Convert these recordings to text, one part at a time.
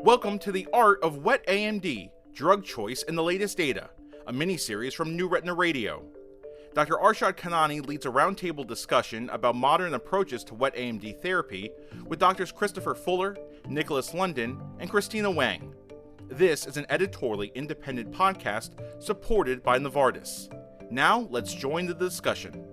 Welcome to The Art of Wet AMD, Drug Choice and the Latest Data, a mini-series from New Retina Radio. Dr. Arshad Khanani leads a roundtable discussion about modern approaches to wet AMD therapy with Drs. Christopher Fuller, Nicholas London, and Christina Weng. This is an editorially independent podcast supported by Novartis. Now, let's join the discussion.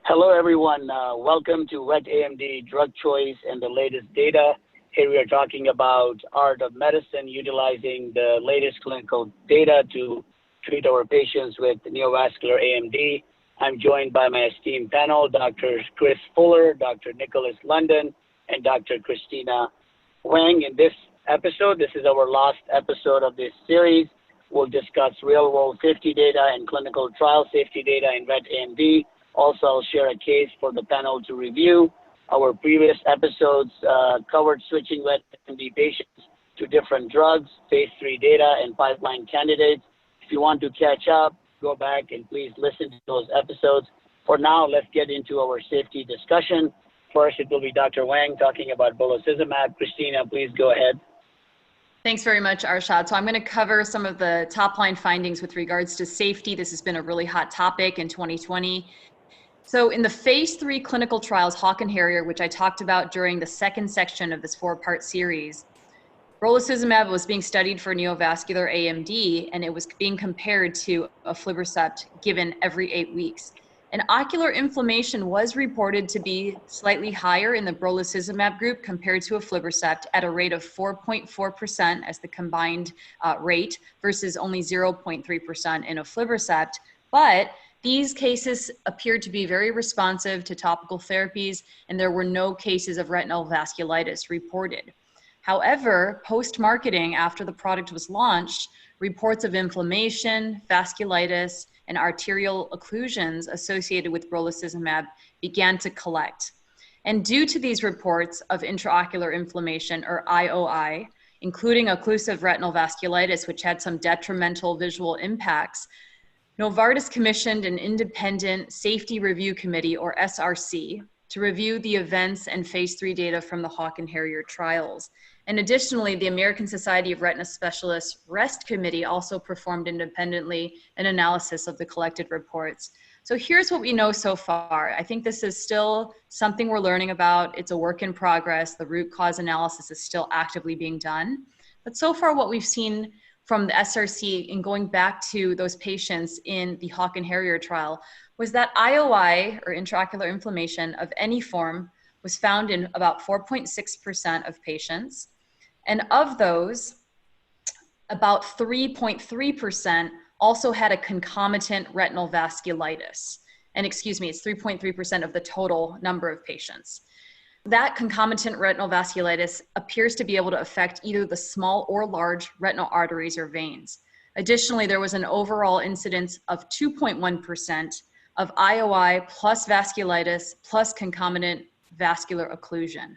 Hello, everyone. Welcome to Wet AMD Drug Choice and the Latest Data. Here we are talking about art of medicine, utilizing the latest clinical data to treat our patients with neovascular AMD. I'm joined by my esteemed panel, Dr. Chris Fuller, Dr. Nicholas London, and Dr. Christina Weng. In this episode, this is our last episode of this series. We'll discuss real-world safety data and clinical trial safety data in wet AMD. Also, I'll share a case for the panel to review. Our previous episodes covered switching wet AMD patients to different drugs, phase 3 data, and pipeline candidates. If you want to catch up, go back and please listen to those episodes. For now, let's get into our safety discussion. First, it will be Dr. Weng talking about brolucizumab. Christina, please go ahead. Thanks very much, Arshad. So I'm going to cover some of the top-line findings with regards to safety. This has been a really hot topic in 2020. So in the phase 3 clinical trials, Hawk and Harrier, which I talked about during the second section of this 4-part series, brolucizumab was being studied for neovascular AMD, and it was being compared to aflibercept given every 8 weeks. And ocular inflammation was reported to be slightly higher in the brolucizumab group compared to aflibercept at a rate of 4.4% as the combined rate versus only 0.3% in aflibercept. But these cases appeared to be very responsive to topical therapies, and there were no cases of retinal vasculitis reported. However, post-marketing, after the product was launched, reports of inflammation, vasculitis, and arterial occlusions associated with brolucizumab began to collect. And due to these reports of intraocular inflammation, or IOI, including occlusive retinal vasculitis, which had some detrimental visual impacts, Novartis commissioned an independent safety review committee, or SRC, to review the events and phase 3 data from the Hawk and Harrier trials. And additionally, the American Society of Retina Specialists REST committee also performed independently an analysis of the collected reports. So here's what we know so far. I think this is still something we're learning about. It's a work in progress. The root cause analysis is still actively being done. But so far what we've seen from the SRC in going back to those patients in the Hawk and Harrier trial was that IOI, or intraocular inflammation of any form, was found in about 4.6% of patients. And of those, about 3.3% also had a concomitant retinal vasculitis. And excuse me, it's 3.3% of the total number of patients. That concomitant retinal vasculitis appears to be able to affect either the small or large retinal arteries or veins. Additionally, there was an overall incidence of 2.1% of IOI plus vasculitis plus concomitant vascular occlusion.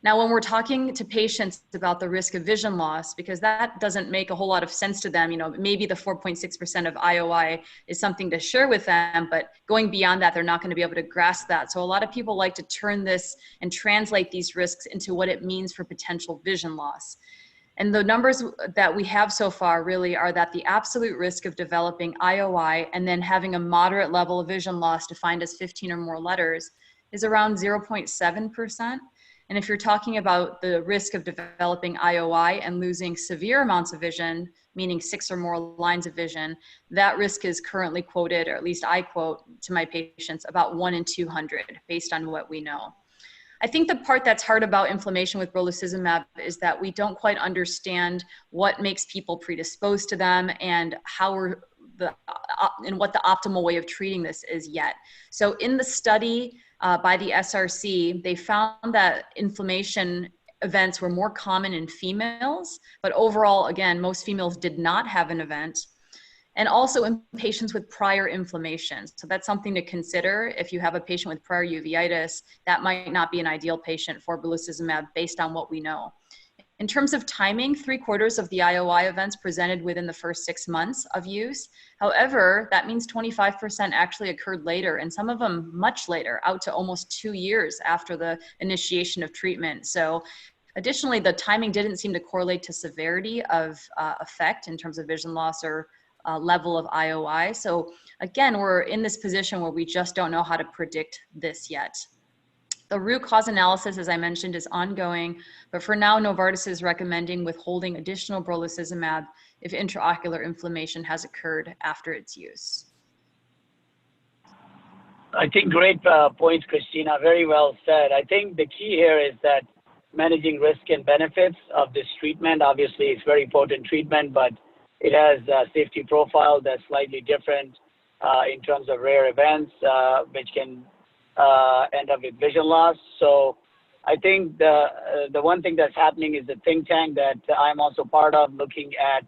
Now, when we're talking to patients about the risk of vision loss, because that doesn't make a whole lot of sense to them, maybe the 4.6% of IOI is something to share with them, but going beyond that, they're not going to be able to grasp that. So a lot of people like to turn this and translate these risks into what it means for potential vision loss. And the numbers that we have so far really are that the absolute risk of developing IOI and then having a moderate level of vision loss defined as 15 or more letters is around 0.7%. And if you're talking about the risk of developing IOI and losing severe amounts of vision, meaning 6 or more lines of vision, that risk is currently quoted, or at least I quote to my patients, about 1 in 200 based on what we know. I think the part that's hard about inflammation with brolucizumab is that we don't quite understand what makes people predisposed to them and and what the optimal way of treating this is yet. So in the study by the SRC, they found that inflammation events were more common in females, but overall, again, most females did not have an event. And also in patients with prior inflammation. So that's something to consider. If you have a patient with prior uveitis, that might not be an ideal patient for brolucizumab based on what we know. In terms of timing, 3/4 of the IOI events presented within the first 6 months of use. However, that means 25% actually occurred later, and some of them much later, out to almost 2 years after the initiation of treatment. So additionally, the timing didn't seem to correlate to severity of effect in terms of vision loss or level of IOI. So again, we're in this position where we just don't know how to predict this yet. The root cause analysis, as I mentioned, is ongoing, but for now, Novartis is recommending withholding additional brolucizumab if intraocular inflammation has occurred after its use. I think great points, Christina. Very well said. I think the key here is that managing risk and benefits of this treatment. Obviously, it's very potent treatment, but it has a safety profile that's slightly different in terms of rare events, which can end up with vision loss. So I think the one thing that's happening is the think tank that I'm also part of, looking at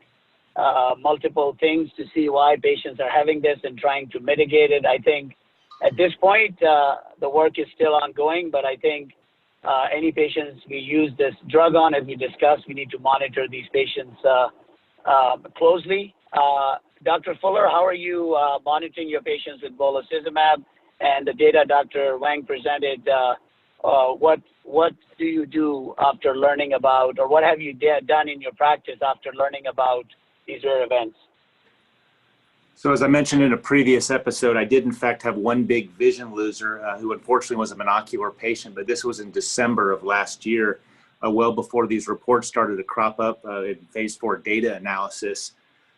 multiple things to see why patients are having this and trying to mitigate it. I think at this point, the work is still ongoing, but I think any patients we use this drug on, as we discussed, we need to monitor these patients closely. Dr. Fuller, how are you monitoring your patients with brolucizumab? And the data Dr. Weng presented, what do you do after learning about, or what have you done in your practice after learning about these rare events? So as I mentioned in a previous episode, I did in fact have one big vision loser who unfortunately was a monocular patient, but this was in December of last year, well before these reports started to crop up in phase 4 data analysis.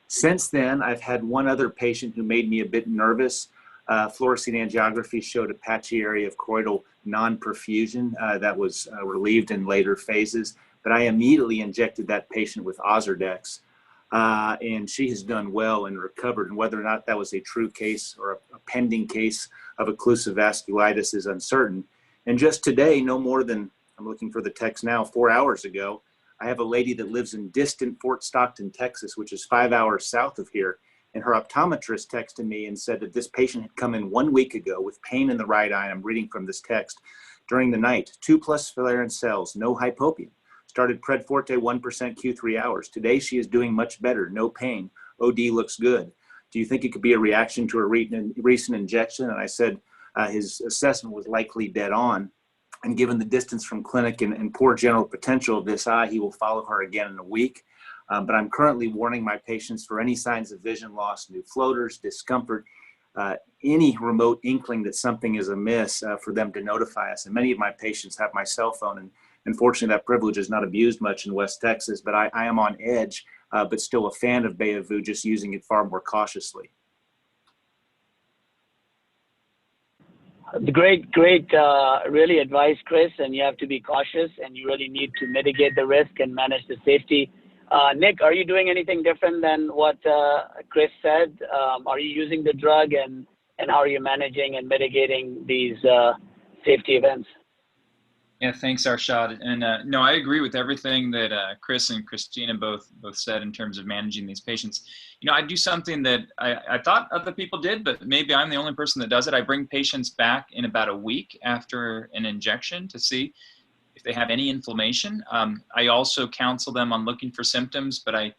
Since then, I've had one other patient who made me a bit nervous. Fluorescein angiography showed a patchy area of choroidal non-perfusion that was relieved in later phases, but I immediately injected that patient with Ozurdex, and she has done well and recovered. And whether or not that was a true case or a pending case of occlusive vasculitis is uncertain. And just today, no more than, I'm looking for the text now, 4 hours ago, I have a lady that lives in distant Fort Stockton, Texas, which is 5 hours south of here. And her optometrist texted me and said that this patient had come in 1 week ago with pain in the right eye. I'm reading from this text. During the night, 2+ Filarin cells, no hypopia. Started Pred Forte 1% Q3 hours. Today she is doing much better, no pain. OD looks good. Do you think it could be a reaction to a recent injection? And I said his assessment was likely dead on. And given the distance from clinic and poor general potential of this eye, he will follow her again in a week. But I'm currently warning my patients for any signs of vision loss, new floaters, discomfort, any remote inkling that something is amiss for them to notify us. And many of my patients have my cell phone, and unfortunately that privilege is not abused much in West Texas, but I am on edge, but still a fan of Beovu, just using it far more cautiously. Great, really advice, Chris, and you have to be cautious, and you really need to mitigate the risk and manage the safety. Nick, are you doing anything different than what Chris said? Are you using the drug, and how are you managing and mitigating these safety events? Yeah, thanks, Arshad. And no, I agree with everything that Chris and Christina both said in terms of managing these patients. You know, I do something that I thought other people did, but maybe I'm the only person that does it. I bring patients back in about a week after an injection to see if they have any inflammation. I also counsel them on looking for symptoms, but I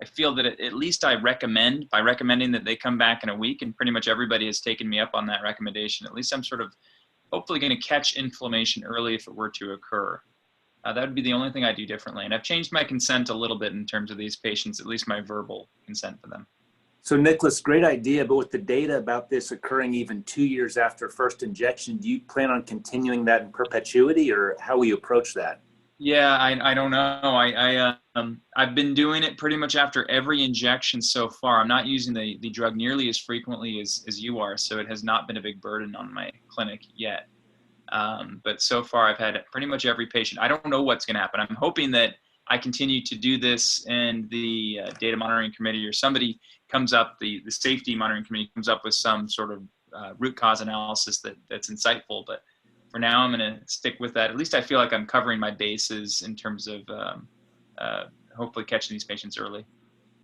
feel that at least by recommending that they come back in a week, and pretty much everybody has taken me up on that recommendation, at least I'm sort of hopefully going to catch inflammation early if it were to occur. That would be the only thing I do differently. And I've changed my consent a little bit in terms of these patients, at least my verbal consent for them. So Nicholas, great idea, but with the data about this occurring even 2 years after first injection, do you plan on continuing that in perpetuity, or how will you approach that? Yeah, I don't know. I've been doing it pretty much after every injection so far. I'm not using the drug nearly as frequently as you are, so it has not been a big burden on my clinic yet. But so far I've had pretty much every patient. I don't know what's going to happen. I'm hoping that I continue to do this and the data monitoring committee or somebody comes up, the safety monitoring committee comes up with some sort of root cause analysis that's insightful. But for now, I'm going to stick with that. At least I feel like I'm covering my bases in terms of hopefully catching these patients early.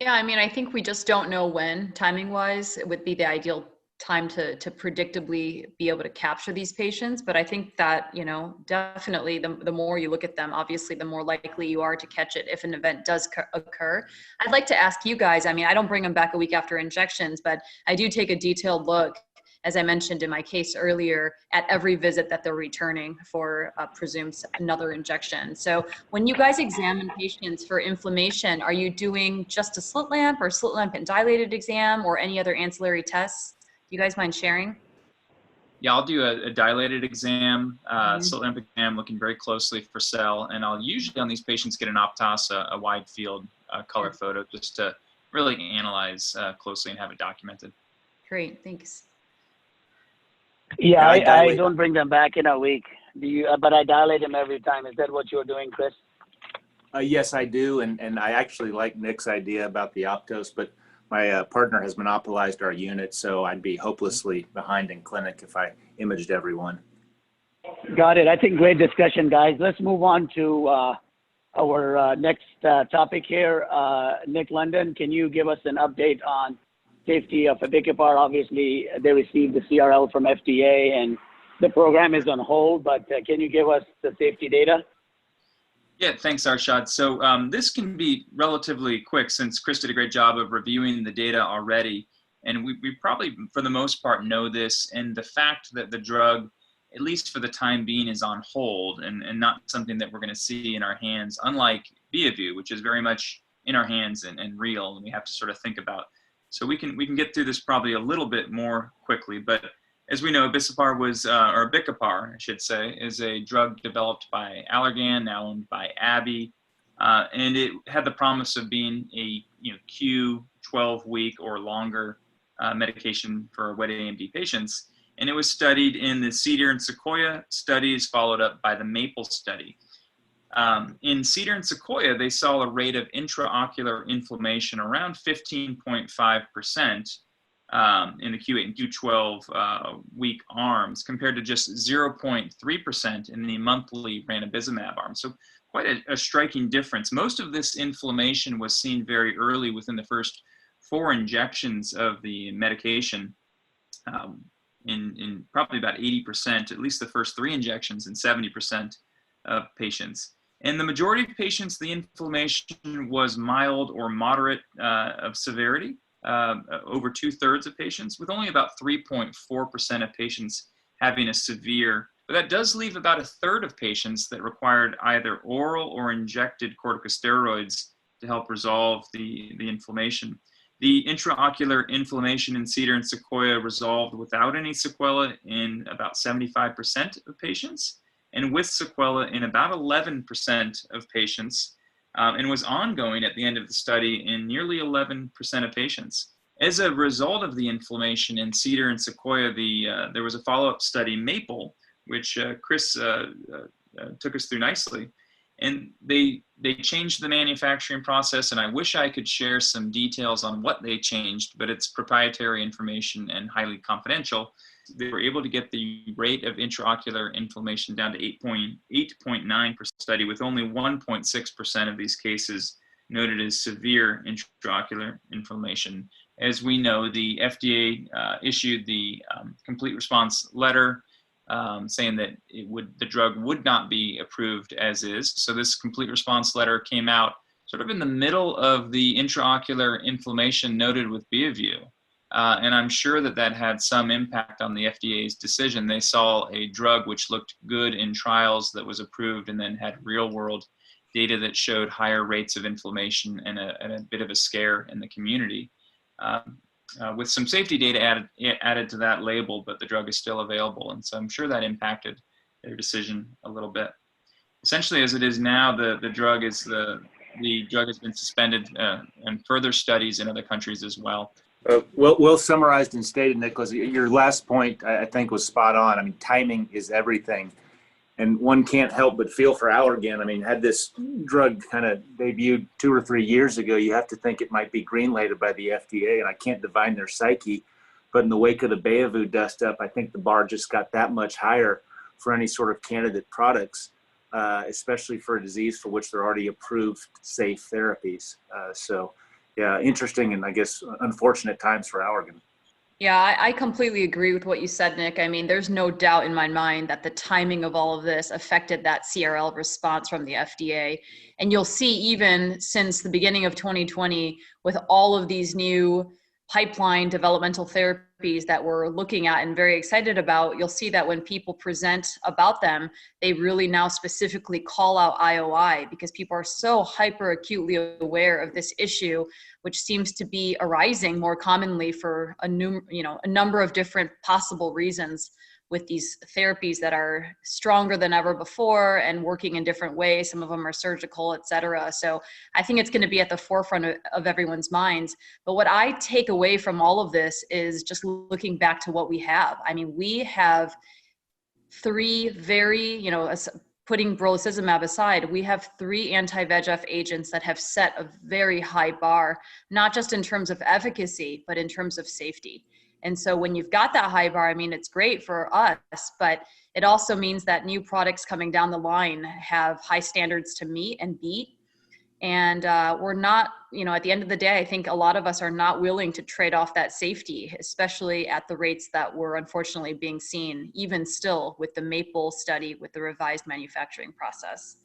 Yeah, I mean, I think we just don't know when, timing-wise, it would be the ideal time to predictably be able to capture these patients. But I think that, you know, definitely the more you look at them, obviously, the more likely you are to catch it if an event does occur. I'd like to ask you guys, I mean, I don't bring them back a week after injections, but I do take a detailed look, as I mentioned in my case earlier, at every visit that they're returning for presumed another injection. So when you guys examine patients for inflammation, are you doing just a slit lamp or slit lamp and dilated exam or any other ancillary tests? Do you guys mind sharing? Yeah, I'll do a dilated exam, slit lamp exam, looking very closely for cell, and I'll usually on these patients get an Optos, a wide field color photo, just to really analyze closely and have it documented. Great, thanks. Yeah, I don't bring them back in a week. Do you? But I dilate them every time. Is that what you're doing, Chris? Yes, I do, and I actually like Nick's idea about the Optos, but my partner has monopolized our unit, so I'd be hopelessly behind in clinic if I imaged everyone. Got it. I think great discussion, guys. Let's move on to our next topic here. Nick London, can you give us an update on safety of abicipar? Obviously, they received the CRL from FDA, and the program is on hold, but can you give us the safety data? Yeah, thanks, Arshad. So this can be relatively quick since Chris did a great job of reviewing the data already. And we probably, for the most part, know this. And the fact that the drug, at least for the time being, is on hold and not something that we're going to see in our hands, unlike Beovu, which is very much in our hands and real, and we have to sort of think about. So we can get through this probably a little bit more quickly. But as we know, abicipar was, or abicipar, I should say, is a drug developed by Allergan, now owned by AbbVie, and it had the promise of being a Q12-week or longer medication for wet AMD patients. And it was studied in the Cedar and Sequoia studies, followed up by the Maple study. In Cedar and Sequoia, they saw a rate of intraocular inflammation around 15.5%. In the Q8 and Q12 week arms, compared to just 0.3% in the monthly ranibizumab arm. So quite a striking difference. Most of this inflammation was seen very early within the first 4 injections of the medication, in probably about 80%, at least the first 3 injections, in 70% of patients. In the majority of patients, the inflammation was mild or moderate of severity. Over 2/3 of patients, with only about 3.4% of patients having a severe, but that does leave about 1/3 of patients that required either oral or injected corticosteroids to help resolve the inflammation. The intraocular inflammation in Cedar and Sequoia resolved without any sequela in about 75% of patients, and with sequela in about 11% of patients. And was ongoing at the end of the study in nearly 11% of patients. As a result of the inflammation in Cedar and Sequoia, there was a follow-up study, Maple, which Chris took us through nicely. And they changed the manufacturing process, and I wish I could share some details on what they changed, but it's proprietary information and highly confidential. They were able to get the rate of intraocular inflammation down to 8.9% study, with only 1.6% of these cases noted as severe intraocular inflammation. As we know, the FDA issued the complete response letter saying that the drug would not be approved as is. So this complete response letter came out sort of in the middle of the intraocular inflammation noted with Beovu. And I'm sure that had some impact on the FDA's decision. They saw a drug which looked good in trials that was approved, and then had real-world data that showed higher rates of inflammation and a bit of a scare in the community. With some safety data added to that label, but the drug is still available. And so I'm sure that impacted their decision a little bit. Essentially, as it is now, the drug has been suspended, and further studies in other countries as well. Well summarized and stated, Nicholas. Your last point, I think, was spot on. I mean, timing is everything. And one can't help but feel for Allergan. I mean, had this drug kind of debuted 2 or 3 years ago, you have to think it might be green-lighted by the FDA, and I can't divine their psyche. But in the wake of the Beovu dust-up, I think the bar just got that much higher for any sort of candidate products, especially for a disease for which there are already approved safe therapies. So, yeah, interesting and I guess unfortunate times for Allergan. Yeah, I completely agree with what you said, Nick. I mean, there's no doubt in my mind that the timing of all of this affected that CRL response from the FDA. And you'll see even since the beginning of 2020, with all of these new pipeline developmental therapies that we're looking at and very excited about, you'll see that when people present about them, they really now specifically call out IOI because people are so hyper acutely aware of this issue, which seems to be arising more commonly for a number of different possible reasons with these therapies that are stronger than ever before and working in different ways. Some of them are surgical, et cetera. So I think it's going to be at the forefront of everyone's minds. But what I take away from all of this is just looking back to what we have. I mean, we have three very, putting brolucizumab aside, we have 3 anti-VEGF agents that have set a very high bar, not just in terms of efficacy, but in terms of safety. And so when you've got that high bar, I mean, it's great for us, but it also means that new products coming down the line have high standards to meet and beat. And we're not, at the end of the day, I think a lot of us are not willing to trade off that safety, especially at the rates that were unfortunately being seen, even still with the MAPLE study with the revised manufacturing process.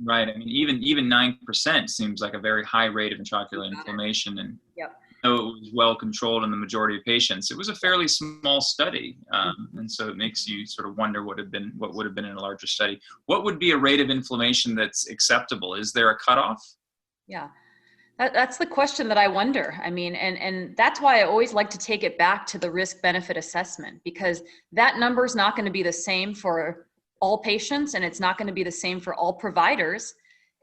Right. I mean, even 9% seems like a very high rate of intraocular inflammation. And yep. Though it was well controlled in the majority of patients, it was a fairly small study. And so it makes you sort of wonder what would have been in a larger study. What would be a rate of inflammation that's acceptable? Is there a cutoff? Yeah, that's the question that I wonder. I mean, and that's why I always like to take it back to the risk-benefit assessment, because that number is not going to be the same for all patients, and it's not going to be the same for all providers.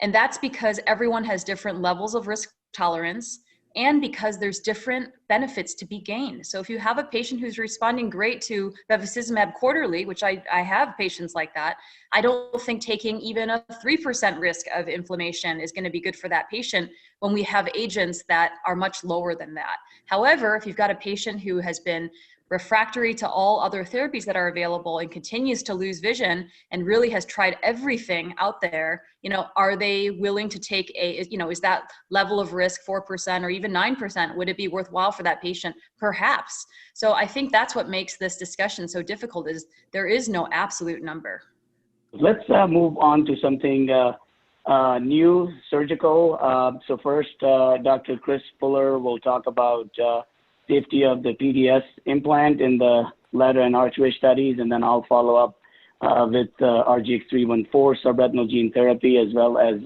And that's because everyone has different levels of risk tolerance, and because there's different benefits to be gained. So if you have a patient who's responding great to bevacizumab quarterly, which I have patients like that, I don't think taking even a 3% risk of inflammation is going to be good for that patient when we have agents that are much lower than that. However, if you've got a patient who has been refractory to all other therapies that are available and continues to lose vision and really has tried everything out there, are they willing to take is that level of risk 4% or even 9%? Would it be worthwhile for that patient? Perhaps. So I think that's what makes this discussion so difficult, is there is no absolute number. Let's move on to something new, surgical. So first, Dr. Chris Fuller will talk about safety of the PDS implant in the ladder and archway studies, and then I'll follow up with RGX-314 subretinal gene therapy, as well as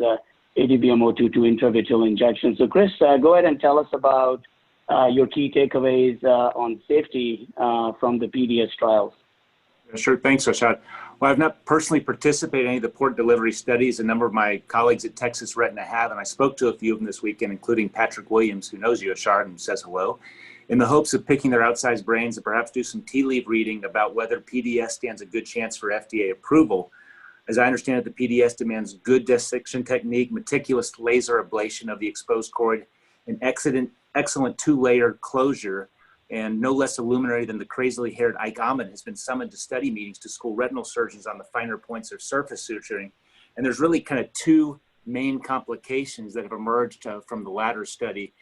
ADBM-022 intravitreal injection. So Chris, go ahead and tell us about your key takeaways on safety from the PDS trials. Sure, thanks, Arshad. Well, I've not personally participated in any of the port delivery studies. A number of my colleagues at Texas Retina have, and I spoke to a few of them this weekend, including Patrick Williams, who knows you, Arshad, and says hello, in the hopes of picking their outsized brains and perhaps do some tea leaf reading about whether PDS stands a good chance for FDA approval. As I understand it, the PDS demands good dissection technique, meticulous laser ablation of the exposed choroid, an excellent two-layer closure, and no less illuminated than the crazily haired Ike Ahmed has been summoned to study meetings to school retinal surgeons on the finer points of surface suturing. And there's really kind of 2 main complications that have emerged from the latter study.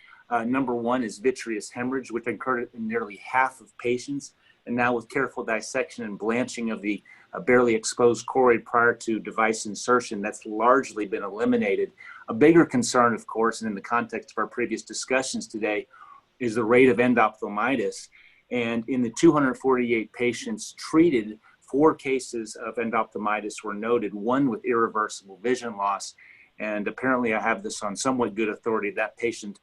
Number 1 is vitreous hemorrhage, which occurred in nearly half of patients. And now with careful dissection and blanching of the barely exposed choroid prior to device insertion, that's largely been eliminated. A bigger concern, of course, and in the context of our previous discussions today, is the rate of endophthalmitis. And in the 248 patients treated, 4 cases of endophthalmitis were noted, 1 with irreversible vision loss. And apparently I have this on somewhat good authority. That patient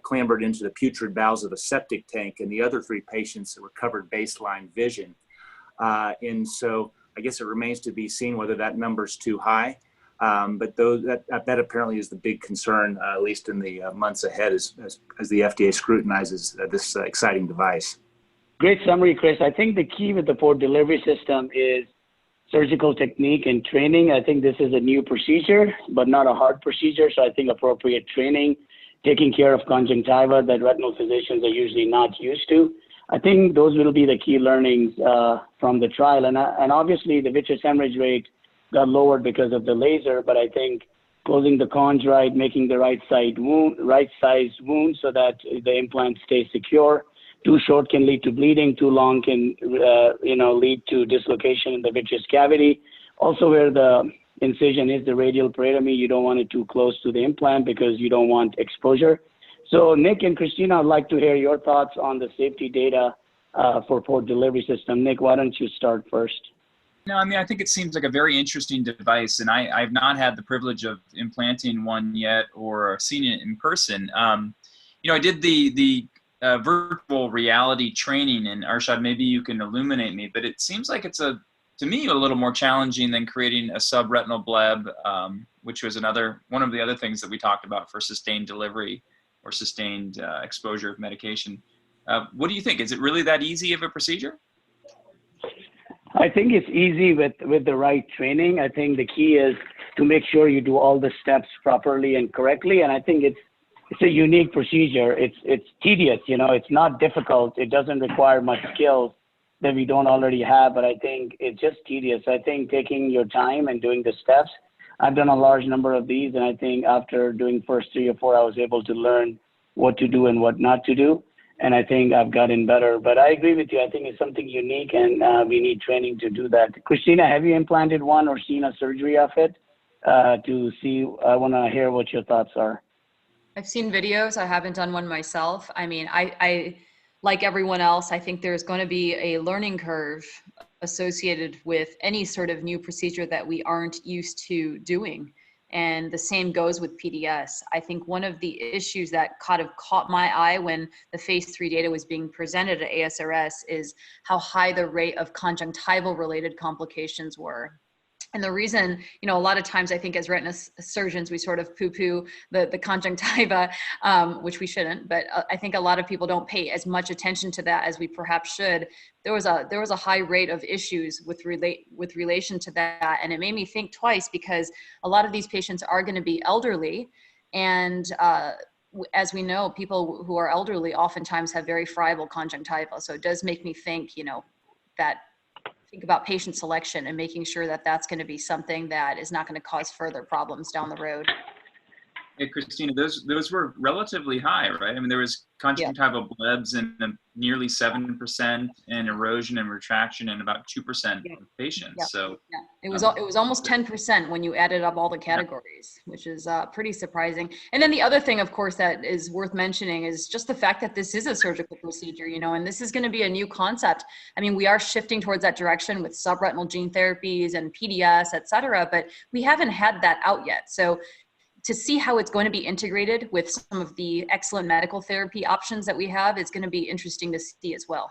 clambered into the putrid bowels of a septic tank, and the other 3 patients recovered baseline vision. And so I guess it remains to be seen whether that number's too high. But that apparently is the big concern, at least in the months ahead, as the FDA scrutinizes this exciting device. Great summary, Chris. I think the key with the port delivery system is surgical technique and training. I think this is a new procedure, but not a hard procedure. So I think appropriate training, taking care of conjunctiva that retinal physicians are usually not used to. I think those will be the key learnings from the trial. And obviously the vitreous hemorrhage rate got lowered because of the laser, but I think closing the cons right, making the right size wound so that the implant stays secure, Too short can lead to bleeding. Too long can, lead to dislocation in the vitreous cavity. Also, where the incision is the radial paratomy, you don't want it too close to the implant because you don't want exposure. So Nick and Christina, I'd like to hear your thoughts on the safety data for port delivery system. Nick, why don't you start first? No, I mean, I think it seems like a very interesting device, and I've not had the privilege of implanting one yet or seen it in person. I did the virtual reality training, and Arshad, maybe you can illuminate me, but it seems like it's to me, a little more challenging than creating a subretinal bleb, which was one of the other things that we talked about for sustained delivery or sustained exposure of medication. What do you think? Is it really that easy of a procedure? I think it's easy with the right training. I think the key is to make sure you do all the steps properly and correctly. And I think it's a unique procedure. It's tedious, it's not difficult. It doesn't require much skill that we don't already have, but I think it's just tedious. I think taking your time and doing the steps, I've done a large number of these, and I think after doing first 3 or 4, I was able to learn what to do and what not to do, and I think I've gotten better. But I agree with you. I think it's something unique, and we need training to do that. Christina, have you implanted one or seen a surgery of it to see? I want to hear what your thoughts are. I've seen videos. I haven't done one myself. I mean, I like everyone else, I think there's going to be a learning curve associated with any sort of new procedure that we aren't used to doing. And the same goes with PDS. I think one of the issues that kind of caught my eye when the phase 3 data was being presented at ASRS is how high the rate of conjunctival related complications were. And the reason, a lot of times I think as retina surgeons, we sort of poo-poo the conjunctiva, which we shouldn't, but I think a lot of people don't pay as much attention to that as we perhaps should. There was a high rate of issues with relation to that. And it made me think twice because a lot of these patients are going to be elderly. And as we know, people who are elderly oftentimes have very friable conjunctiva. So it does make me think, think about patient selection and making sure that that's going to be something that is not going to cause further problems down the road. Hey, Christina, those were relatively high, right? I mean, there was conjunctival blebs in nearly 7% and erosion and retraction in about 2% of patients. So it was almost 10% when you added up all the categories, which is pretty surprising. And then the other thing, of course, that is worth mentioning is just the fact that this is a surgical procedure, and this is going to be a new concept. I mean, we are shifting towards that direction with subretinal gene therapies and PDS, et cetera, but we haven't had that out yet. So to see how it's going to be integrated with some of the excellent medical therapy options that we have is going to be interesting to see as well.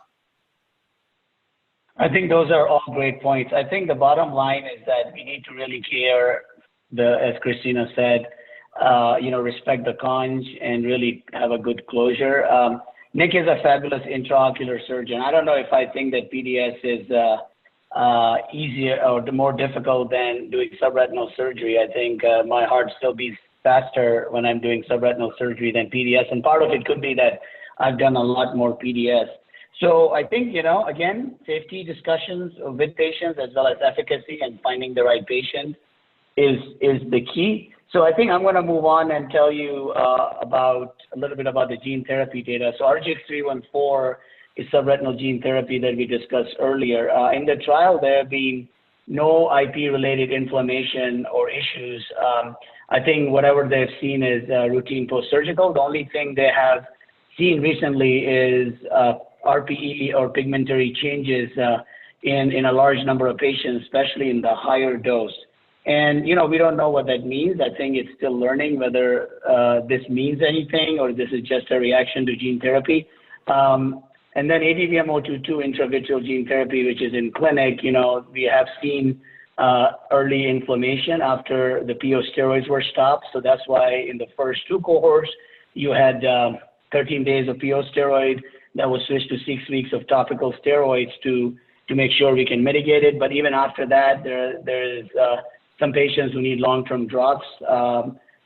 I think those are all great points. I think the bottom line is that we need to really care, as Christina said, respect the conj and really have a good closure. Nick is a fabulous intraocular surgeon. I don't know if I think that PDS is easier or more difficult than doing subretinal surgery. I think my heart still beats faster when I'm doing subretinal surgery than PDS. And part of it could be that I've done a lot more PDS. So I think, again, safety discussions with patients as well as efficacy and finding the right patient is the key. So I think I'm going to move on and tell you a little bit about the gene therapy data. So RGX-314 is subretinal gene therapy that we discussed earlier. In the trial, there have been no IP-related inflammation or issues. I think whatever they've seen is routine post-surgical. The only thing they have seen recently is RPE or pigmentary changes in a large number of patients, especially in the higher dose. And, we don't know what that means. I think it's still learning whether this means anything or this is just a reaction to gene therapy. And then ADVM-022 intravitreal gene therapy, which is in clinic, we have seen early inflammation after the PO steroids were stopped. So that's why in the first 2 cohorts, you had 13 days of PO steroid that was switched to 6 weeks of topical steroids to make sure we can mitigate it. But even after that, there is some patients who need long-term drops.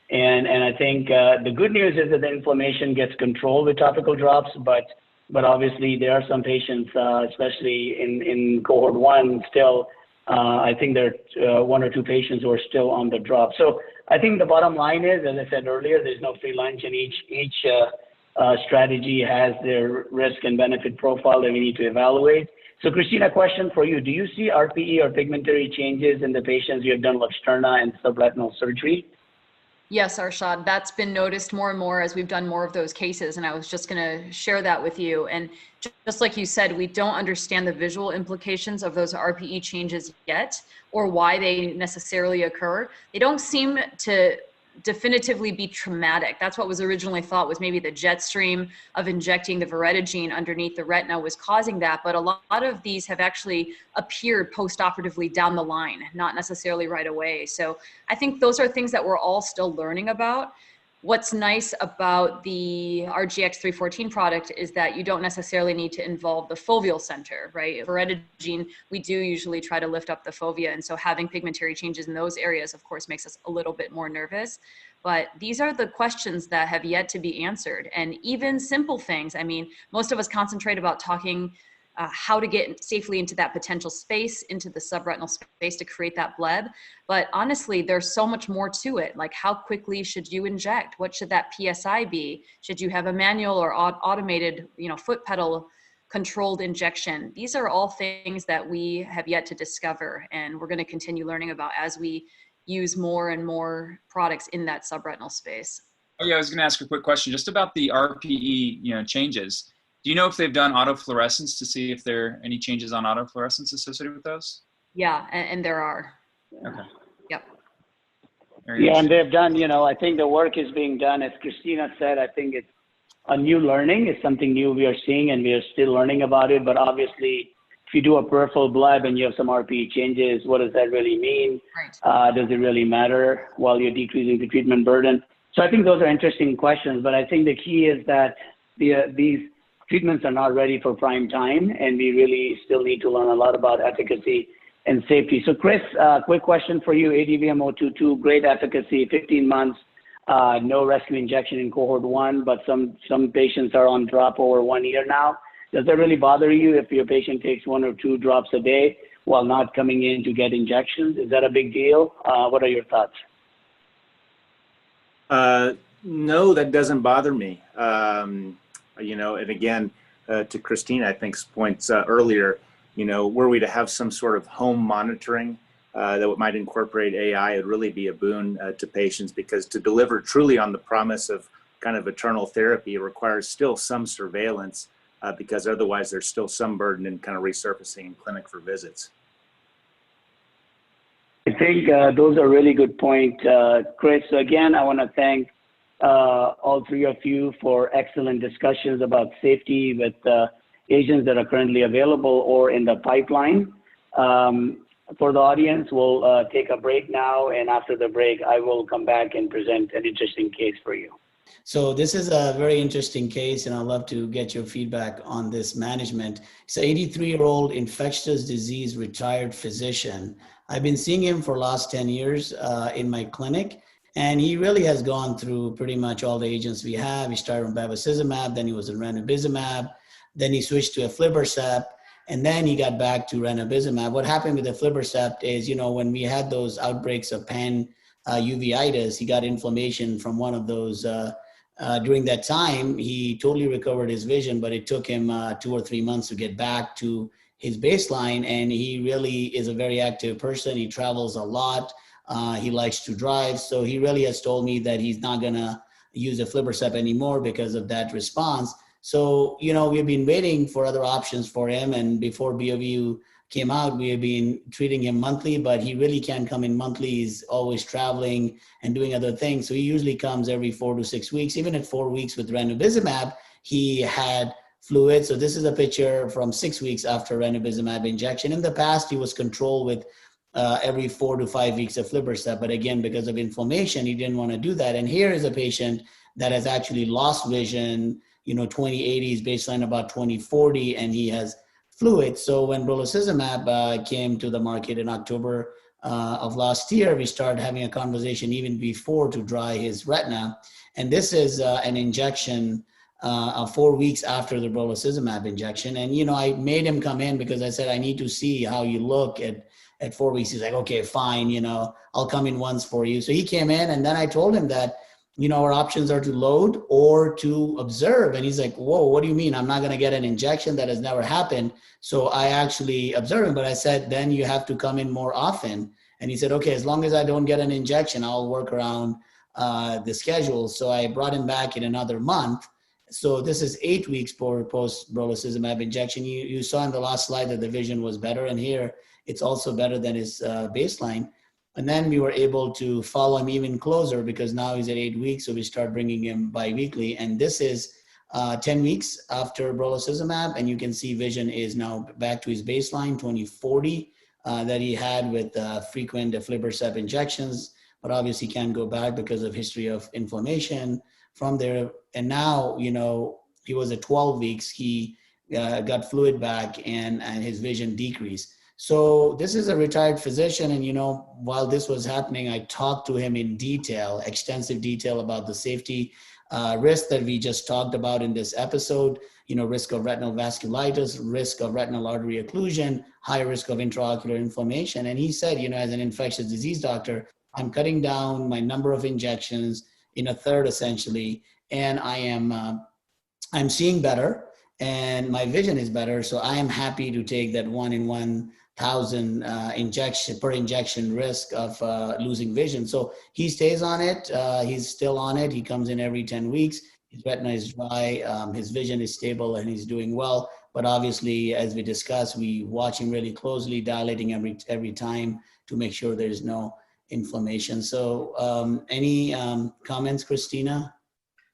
And I think the good news is that the inflammation gets controlled with topical drops, but obviously there are some patients, especially in cohort 1 still, I think there are 1 or 2 patients who are still on the drop. So I think the bottom line is, as I said earlier, there's no free lunch, and each strategy has their risk and benefit profile that we need to evaluate. So Christina, question for you. Do you see RPE or pigmentary changes in the patients you have done Luxturna and subretinal surgery? Yes, Arshad, that's been noticed more and more as we've done more of those cases. And I was just going to share that with you. And just like you said, we don't understand the visual implications of those RPE changes yet, or why they necessarily occur. They don't seem to definitively be traumatic. That's what was originally thought, was maybe the jet stream of injecting the veretogene underneath the retina was causing that. But a lot of these have actually appeared postoperatively down the line, not necessarily right away. So I think those are things that we're all still learning about. What's nice about the RGX-314 product is that you don't necessarily need to involve the foveal center, right? Veretogene, we do usually try to lift up the fovea. And so having pigmentary changes in those areas, of course, makes us a little bit more nervous. But these are the questions that have yet to be answered. And even simple things, I mean, most of us concentrate about talking how to get safely into that potential space, into the subretinal space to create that bleb. But honestly, there's so much more to it. Like, how quickly should you inject? What should that PSI be? Should you have a manual or automated, foot pedal controlled injection? These are all things that we have yet to discover, and we're going to continue learning about as we use more and more products in that subretinal space. Oh yeah, I was going to ask a quick question just about the RPE, changes. Do you know if they've done autofluorescence to see if there are any changes on autofluorescence associated with those? Yeah, and there are. Okay. Yep. Yeah, and they've done, I think the work is being done. As Christina said, I think it's a new learning. It's something new we are seeing, and we are still learning about it. But obviously, if you do a peripheral bleb and you have some RPE changes, what does that really mean? Right. Does it really matter while you're decreasing the treatment burden? So I think those are interesting questions. But I think the key is that these treatments are not ready for prime time, and we really still need to learn a lot about efficacy and safety. So Chris, quick question for you. ADVM-022, great efficacy, 15 months, no rescue injection in cohort 1, but some patients are on drop over 1 year now. Does that really bother you if your patient takes 1 or 2 drops a day while not coming in to get injections? Is that a big deal? What are your thoughts? No, that doesn't bother me. And again, to Christina, I think's points earlier, were we to have some sort of home monitoring that might incorporate AI, it would really be a boon to patients, because to deliver truly on the promise of kind of eternal therapy, it requires still some surveillance, because otherwise there's still some burden in kind of resurfacing in clinic for visits. I think those are really good points, Chris. So again, I want to thank all three of you for excellent discussions about safety with agents that are currently available or in the pipeline. For the audience, we'll take a break now, and after the break, I will come back and present an interesting case for you. So this is a very interesting case, and I'd love to get your feedback on this management. It's an 83-year-old infectious disease retired physician. I've been seeing him for the last 10 years in my clinic. And he really has gone through pretty much all the agents we have. He started on bevacizumab, then he was on ranibizumab, then he switched to aflibercept, and then he got back to ranibizumab. What happened with aflibercept is, when we had those outbreaks of uveitis, he got inflammation from one of those. During that time, he totally recovered his vision, but it took him 2 or 3 months to get back to his baseline. And he really is a very active person. He travels a lot. He likes to drive. So he really has told me that he's not going to use aflibercept anymore because of that response. So, we've been waiting for other options for him. And before BioView came out, we have been treating him monthly, but he really can't come in monthly. He's always traveling and doing other things. So he usually comes every 4 to 6 weeks. Even at 4 weeks with ranibizumab, he had fluid. So this is a picture from 6 weeks after ranibizumab injection. In the past, he was controlled with every 4 to 5 weeks of aflibercept. But again, because of inflammation, he didn't want to do that. And here is a patient that has actually lost vision, 20/80 is baseline about 20/40, and he has fluid. So when brolucizumab came to the market in October of last year, we started having a conversation even before to dry his retina. And this is an injection 4 weeks after the brolucizumab injection. And, I made him come in because I said, I need to see how you look at 4 weeks. He's like, okay, fine, I'll come in once for you. So he came in, and then I told him that our options are to load or to observe. And he's like, whoa, what do you mean? I'm not going to get an injection? That has never happened. So I actually observed him, but I said, then you have to come in more often. And he said, okay, as long as I don't get an injection, I'll work around the schedule. So I brought him back in another month. So this is 8 weeks for post-brolucizumab injection. You saw in the last slide that the vision was better, and here it's also better than his baseline. And then we were able to follow him even closer because now he's at 8 weeks, so we start bringing him biweekly. And this is 10 weeks after brolucizumab, and you can see vision is now back to his baseline, 20/40, that he had with frequent aflibercept injections, but obviously can't go back because of history of inflammation from there. And now, he was at 12 weeks, he got fluid back and his vision decreased. So this is a retired physician. And, while this was happening, I talked to him in detail, extensive detail about the safety risk that we just talked about in this episode, risk of retinal vasculitis, risk of retinal artery occlusion, high risk of intraocular inflammation. And he said, as an infectious disease doctor, I'm cutting down my number of injections in a third essentially. And I'm seeing better and my vision is better. So I am happy to take that 1 in 1,000 injection risk of losing vision. So he stays on it. He's still on it. He comes in every 10 weeks. His retina is dry. His vision is stable and he's doing well. But obviously, as we discussed, we watch him really closely, dilating every time to make sure there's no inflammation. So any comments, Christina?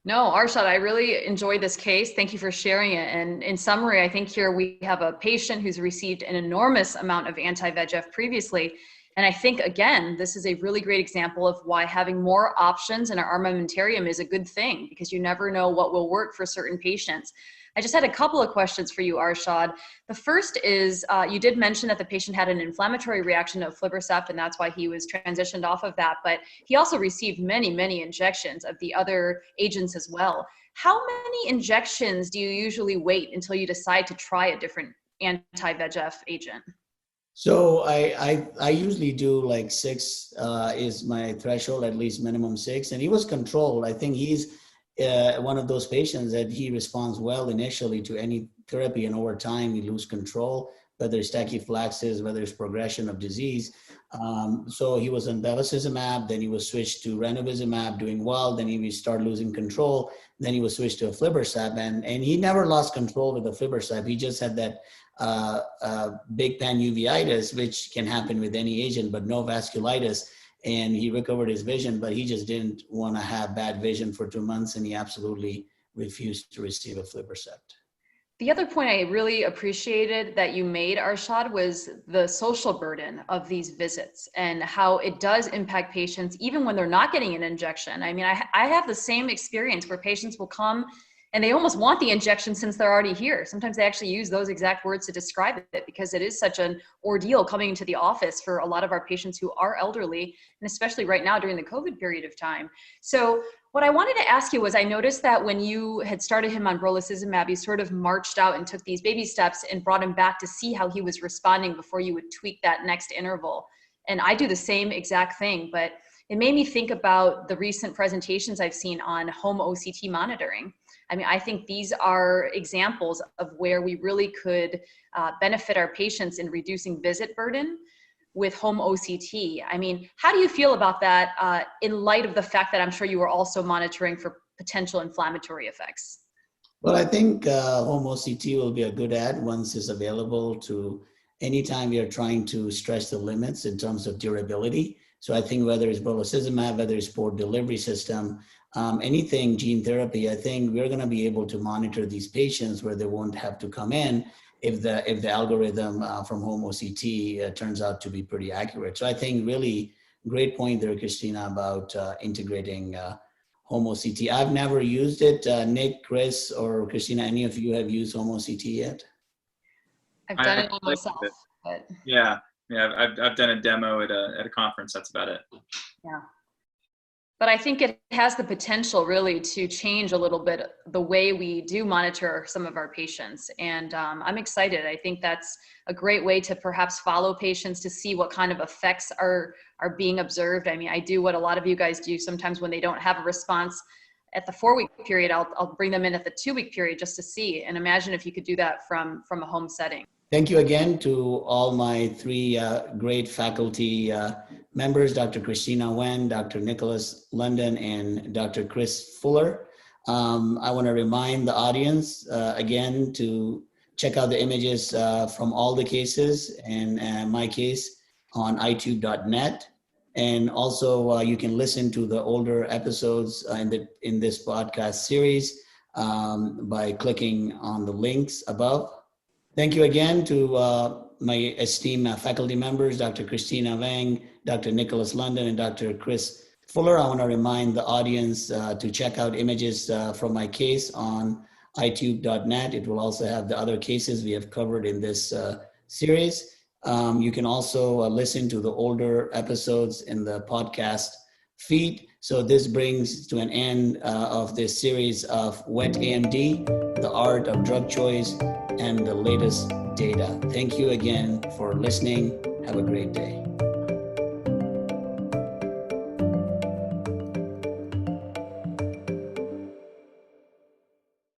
No, Arshad, I really enjoyed this case. Thank you for sharing it. And in summary, I think here we have a patient who's received an enormous amount of anti-VEGF previously. And I think, again, this is a really great example of why having more options in our armamentarium is a good thing, because you never know what will work for certain patients. I just had a couple of questions for you, Arshad. The first is, you did mention that the patient had an inflammatory reaction to aflibercept, and that's why he was transitioned off of that. But he also received many, many injections of the other agents as well. How many injections do you usually wait until you decide to try a different anti-VEGF agent? So I usually do like 6 is my threshold, at least minimum 6. And he was controlled. I think he's one of those patients that he responds well initially to any therapy, and over time we lose control, whether it's tachyphylaxis, whether it's progression of disease. So he was on bevacizumab, then he was switched to ranibizumab, doing well. Then he started losing control. Then he was switched to aflibercept, and he never lost control with aflibercept. He just had that big panuveitis, which can happen with any agent, but no vasculitis. And he recovered his vision, but he just didn't want to have bad vision for 2 months, and he absolutely refused to receive aflibercept. The other point I really appreciated that you made, Arshad, was the social burden of these visits and how it does impact patients even when they're not getting an injection. I mean, I have the same experience where patients will come and they almost want the injection since they're already here. Sometimes they actually use those exact words to describe it, because it is such an ordeal coming into the office for a lot of our patients who are elderly, and especially right now during the COVID period of time. So what I wanted to ask you was, I noticed that when you had started him on brolucizumab, you sort of marched out and took these baby steps and brought him back to see how he was responding before you would tweak that next interval. And I do the same exact thing, but it made me think about the recent presentations I've seen on home OCT monitoring. I mean, I think these are examples of where we really could benefit our patients in reducing visit burden with home OCT. I mean, how do you feel about that in light of the fact that I'm sure you were also monitoring for potential inflammatory effects? Well, I think home OCT will be a good add once it's available to anytime we are trying to stretch the limits in terms of durability. So I think whether it's brolucizumab, whether it's port delivery system, anything gene therapy, I think we're going to be able to monitor these patients where they won't have to come in if the algorithm from home OCT turns out to be pretty accurate. So I think really great point there, Christina, about integrating home OCT. I've never used it. Nick, Chris, or Christina, any of you have used home OCT yet? I've done it myself. But... Yeah, I've done a demo at a conference. That's about it. Yeah. But I think it has the potential really to change a little bit the way we do monitor some of our patients. And I'm excited. I think that's a great way to perhaps follow patients to see what kind of effects are being observed. I mean, I do what a lot of you guys do sometimes when they don't have a response at the 4-week period, I'll bring them in at the 2-week period just to see. And imagine if you could do that from a home setting. Thank you again to all my 3 great faculty members, Dr. Christina Weng, Dr. Nicholas London, and Dr. Chris Fuller. I want to remind the audience again to check out the images from all the cases and my case on itube.net. And also you can listen to the older episodes in this podcast series by clicking on the links above. Thank you again to my esteemed faculty members, Dr. Christina Weng, Dr. Nicholas London, and Dr. Chris Fuller. I want to remind the audience to check out images from my case on itube.net. It will also have the other cases we have covered in this series. You can also listen to the older episodes in the podcast feed. So this brings to an end of this series of Wet AMD, the art of drug choice, and the latest data. Thank you again for listening. Have a great day.